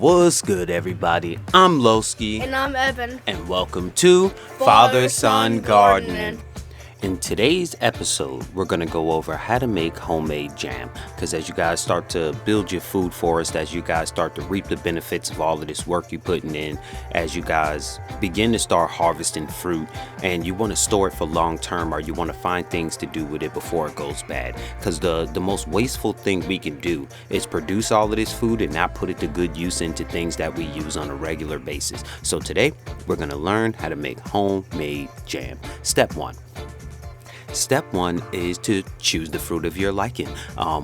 What's good, everybody? I'm Lowski, And I'm Evan. and welcome to Father-Son Gardening. In today's episode, we're going to go over how to make homemade jam. Because as you guys start to build your food forest, as you guys start to reap the benefits of all of this work you're putting in, as you guys begin to start harvesting fruit, and you want to store it for long term, or you want to find things to do with it before it goes bad. Because the most wasteful thing we can do is produce all of this food and not put it to good use into things that we use on a regular basis. So today, we're going to learn how to make homemade jam. Step one. Step one is to choose the fruit of your liking,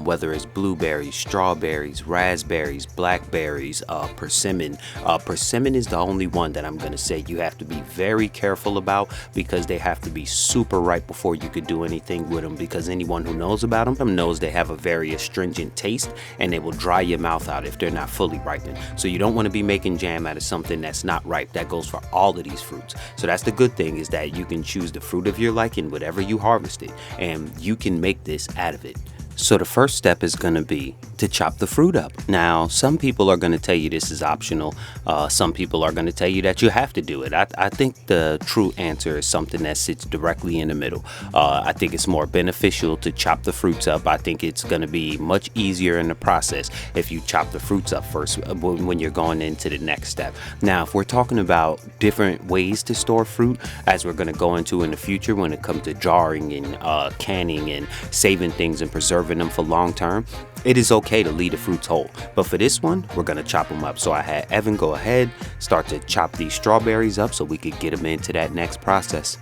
whether it's blueberries, strawberries, raspberries, blackberries, persimmon. Persimmon is the only one that I'm going to say you have to be very careful about, because they have to be super ripe before you could do anything with them, because anyone who knows about them knows they have a very astringent taste and they will dry your mouth out if they're not fully ripened. So you don't want to be making jam out of something that's not ripe. That goes for all of these fruits. So that's the good thing, is that you can choose the fruit of your liking, whatever you harvested, and you can make this out of it. So the first step is going to be to chop the fruit up. Now, some people are going to tell you this is optional. Some people are going to tell you that you have to do it. I think the true answer is something that sits directly in the middle. I think it's more beneficial to chop the fruits up. I think it's going to be much easier in the process if you chop the fruits up first when you're going into the next step. Now, if we're talking about different ways to store fruit, as we're going to go into in the future when it comes to jarring and canning and saving things and preserving them for long term, it is okay to leave the fruits whole. But for this one, we're going to chop them up. So I had Evan go ahead, start to chop these strawberries up so we could get them into that next process.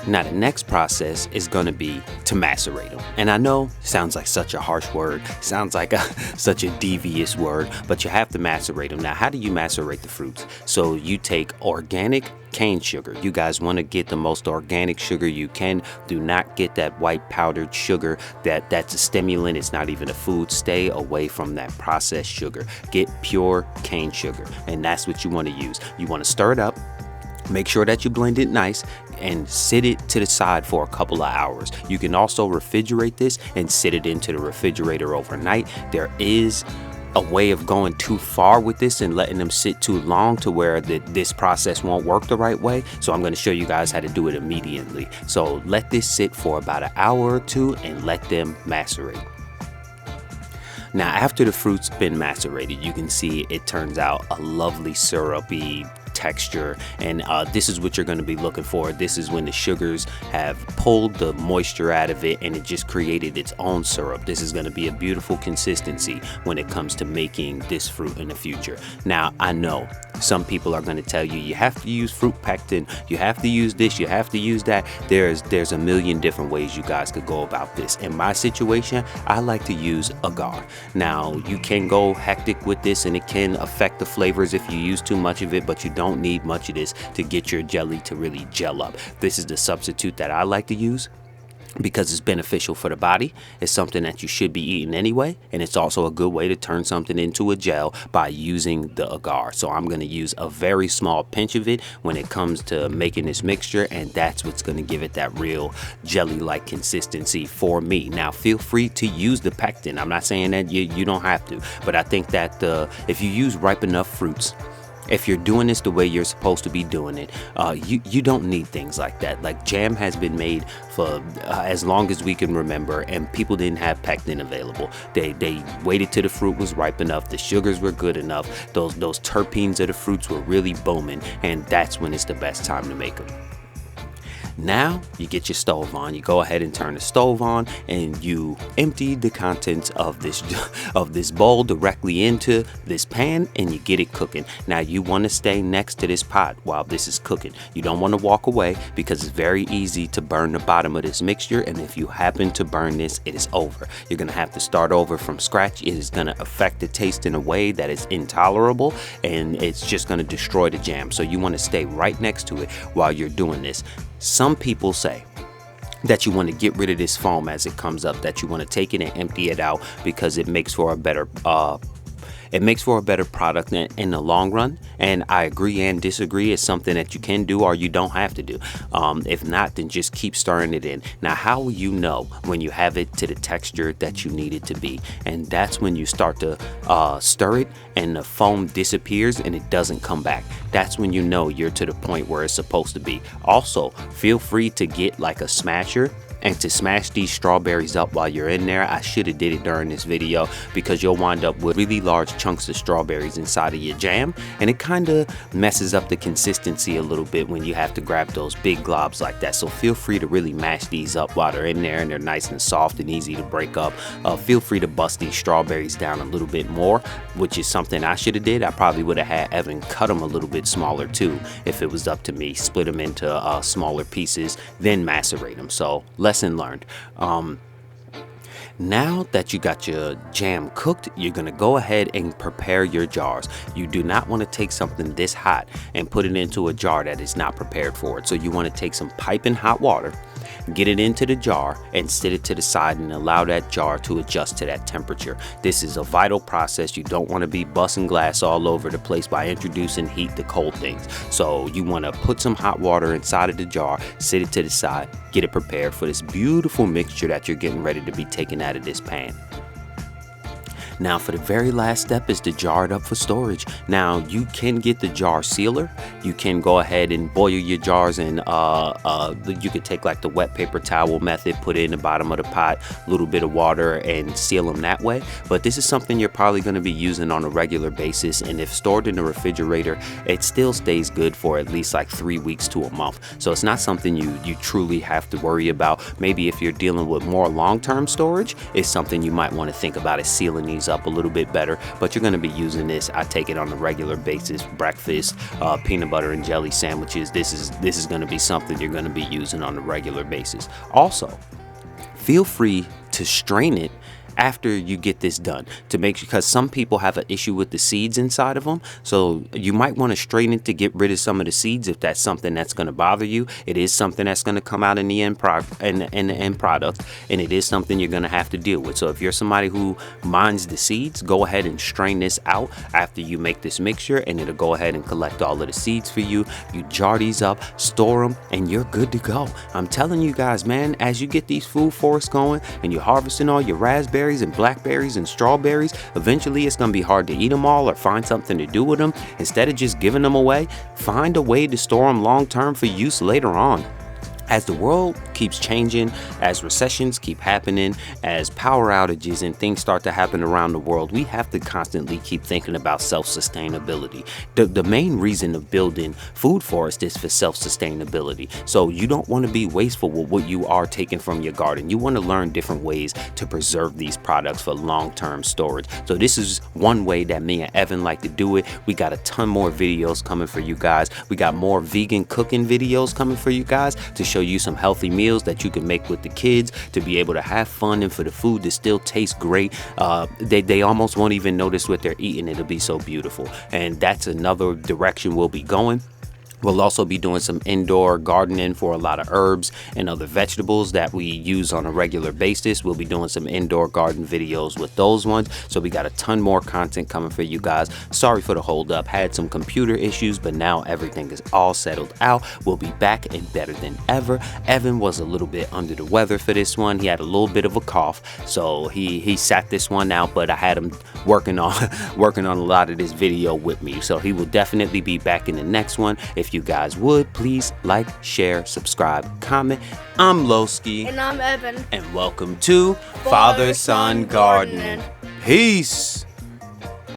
Now the next process is going to be to macerate them. And I know it sounds like such a harsh word, sounds like such a devious word, but you have to macerate them. Now, how do you macerate the fruits? So you take organic cane sugar. You guys want to get the most organic sugar you can. Do not get that white powdered sugar that's a stimulant. It's not even a food. Stay away from that processed sugar. Get pure cane sugar, and that's what you want to use. You want to stir it up. Make sure that you blend it nice and sit it to the side for a couple of hours. You can also refrigerate this and sit it into the refrigerator overnight. There is a way of going too far with this and letting them sit too long to where this process won't work the right way. So I'm going to show you guys how to do it immediately. So let this sit for about an hour or two and let them macerate. Now, after the fruit's been macerated, you can see it turns out a lovely syrupy texture, and this is what you're going to be looking for. This is when the sugars have pulled the moisture out of it and it just created its own syrup. This is going to be a beautiful consistency when it comes to making this fruit in the future. Now, I know some people are going to tell you have to use fruit pectin, you have to use this, you have to use that. There's a million different ways you guys could go about this. In my situation, I like to use agar. Now, you can go hectic with this and it can affect the flavors if you use too much of it, but you don't need much of this to get your jelly to really gel up. This is the substitute that I like to use because it's beneficial for the body. It's something that you should be eating anyway, and it's also a good way to turn something into a gel by using the agar. So I'm going to use a very small pinch of it when it comes to making this mixture, and that's what's going to give it that real jelly-like consistency for me. Now, feel free to use the pectin. I'm not saying that you don't have to, but I think that if you use ripe enough fruits, if you're doing this the way you're supposed to be doing it, you don't need things like that. Like, jam has been made for as long as we can remember, and people didn't have pectin available. They waited till the fruit was ripe enough, the sugars were good enough, those terpenes of the fruits were really booming, and that's when it's the best time to make them. Now you get your stove on, you go ahead and turn the stove on, and you empty the contents of this bowl directly into this pan, and you get it cooking. Now you want to stay next to this pot while this is cooking. You don't want to walk away, because it's very easy to burn the bottom of this mixture, and if you happen to burn this, it is over. You're going to have to start over from scratch. It is going to affect the taste in a way that is intolerable, and it's just going to destroy the jam. So you want to stay right next to it while you're doing this. Some people say that you want to get rid of this foam as it comes up, that you want to take it and empty it out because it makes for a better It makes for a better product in the long run, and I agree and disagree. It's something that you can do or you don't have to do. If not, then just keep stirring it in. Now, how will you know when you have it to the texture that you need it to be? And that's when you start to stir it and the foam disappears and it doesn't come back. That's when you know you're to the point where it's supposed to be. Also, feel free to get like a smasher and to smash these strawberries up while you're in there. I should have did it during this video because you'll wind up with really large chunks of strawberries inside of your jam, and it kind of messes up the consistency a little bit when you have to grab those big globs like that. So feel free to really mash these up while they're in there and they're nice and soft and easy to break up. Feel free to bust these strawberries down a little bit more, which is something I should have did. I probably would have had Evan cut them a little bit smaller too if it was up to me. Split them into smaller pieces, then macerate them. So lesson learned. Now that you got your jam cooked, you're gonna go ahead and prepare your jars. You do not want to take something this hot and put it into a jar that is not prepared for it. So you want to take some piping hot water, get it into the jar and sit it to the side and allow that jar to adjust to that temperature. This is a vital process. You don't want to be busting glass all over the place by introducing heat to cold things. So you want to put some hot water inside of the jar, sit it to the side, get it prepared for this beautiful mixture that you're getting ready to be taking out of this pan. Now for the very last step is to jar it up for storage. Now you can get the jar sealer. You can go ahead and boil your jars and you could take like the wet paper towel method, put it in the bottom of the pot, a little bit of water and seal them that way. But this is something you're probably going to be using on a regular basis, and if stored in the refrigerator, it still stays good for at least like 3 weeks to a month. So it's not something you truly have to worry about. Maybe if you're dealing with more long-term storage, it's something you might want to think about, is sealing these up a little bit better. But you're going to be using this, I take it on a regular basis, breakfast, peanut butter and jelly sandwiches. This is going to be something you're going to be using on a regular basis. Also, feel free to strain it after you get this done, to make sure, because some people have an issue with the seeds inside of them, so you might want to strain it to get rid of some of the seeds if that's something that's going to bother you. It is something that's going to come out in the end product, and it is something you're going to have to deal with. So if you're somebody who minds the seeds, go ahead and strain this out after you make this mixture, and it'll go ahead and collect all of the seeds for you. You jar these up, store them, and you're good to go. I'm telling you guys, man, as you get these food forests going and you're harvesting all your raspberries and blackberries and strawberries, eventually it's going to be hard to eat them all or find something to do with them. Instead of just giving them away, find a way to store them long term for use later on. As the world keeps changing, as recessions keep happening, as power outages and things start to happen around the world, we have to constantly keep thinking about self-sustainability. The main reason of building food forests is for self-sustainability. So you don't want to be wasteful with what you are taking from your garden. You want to learn different ways to preserve these products for long-term storage. So this is one way that me and Evan like to do it. We got a ton more videos coming for you guys. We got more vegan cooking videos coming for you guys to show you some healthy meals that you can make with the kids, to be able to have fun and for the food to still taste great. They almost won't even notice what they're eating. It'll be so beautiful. And that's another direction we'll be going. We'll also be doing some indoor gardening for a lot of herbs and other vegetables that we use on a regular basis. We'll be doing some indoor garden videos with those ones. So we got a ton more content coming for you guys. Sorry for the hold up. Had some computer issues, but now everything is all settled out. We'll be back and better than ever. Evan was a little bit under the weather for this one. He had a little bit of a cough, so he sat this one out, but I had him working on a lot of this video with me. So he will definitely be back in the next one. If you guys would, please like, share, subscribe, comment. I'm Lowski. And I'm Evan. And welcome to Father Son Gardening. Peace.